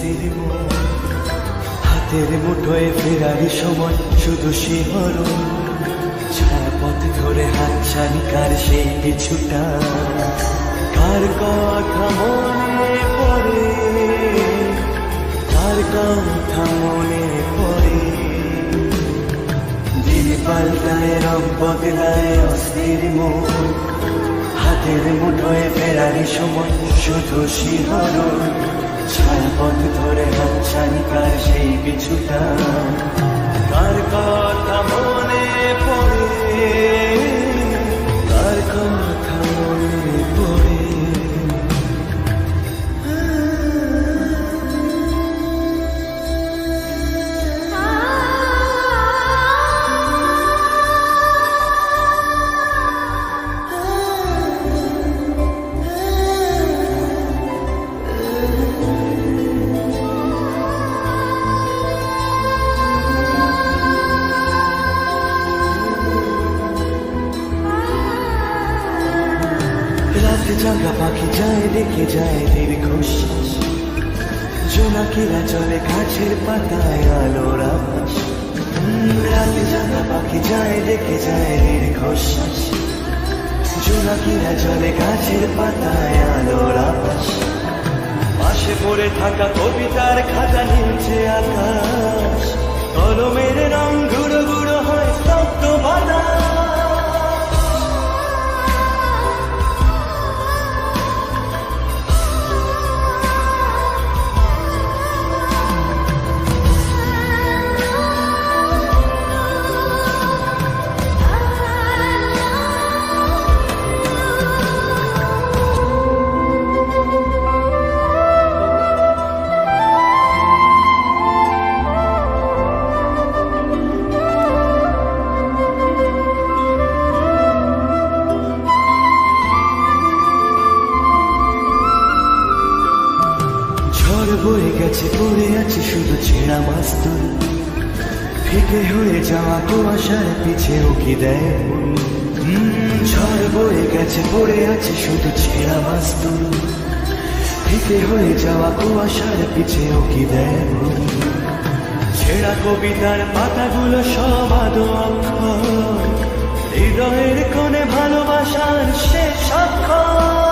অস্থির মন, হাতের মুঠোয় ফেরার সময় শুধু শিহরণ, ছায়াপথ ধরে হাতছানি কার সেই পিছুটা, কার কথা মনে পড়ে, কার কথা মনে পড়ে। দিন পাল্টায় রং বদলায় অস্থির মন, হাতের মুঠোয় ফেরার সময় শুধু শিহরণ, ছায়াপথ ধরে হাতছানি কার সেই পিছুটা, কার কথা মনে পড়ে, কার কথা মনে পড়ে। রাতে জাগা পাখি যায় দেখে যায় দীর্ঘশ্বাস, জোনাকিরা চলে গাছের পাতায় আলোর আভাস। রাতে জাগা পাখি যায় দেখে যায় দীর্ঘশ্বাস, জোনাকিরা চলে গাছের পাতায় আলোর আভাস। পাশে পড়ে থাকা কবিতার খাতা নীলছে আকাশ, কলমের রং গুঁড়ো গুঁড়ো হয় স্তব্ধ বাতাস। ঝড় বয়ে গেছে পড়ে আছে শুধু ছেঁড়া মাস্তুল, ফিকে হয়ে যাওয়া কুয়াশার পিছে উকি দেয় মন। ঝড় বয়ে গেছে পড়ে আছে শুধু ছেঁড়া মাস্তুল, ফিকে হয়ে যাওয়া কুয়াশার পিছে উকি দেয় মন। ছেঁড়া কবিতার পাতাগুলো সব আদো অক্ষর, হৃদয়ের কোণে ভালোবাসার শেষ অক্ষর।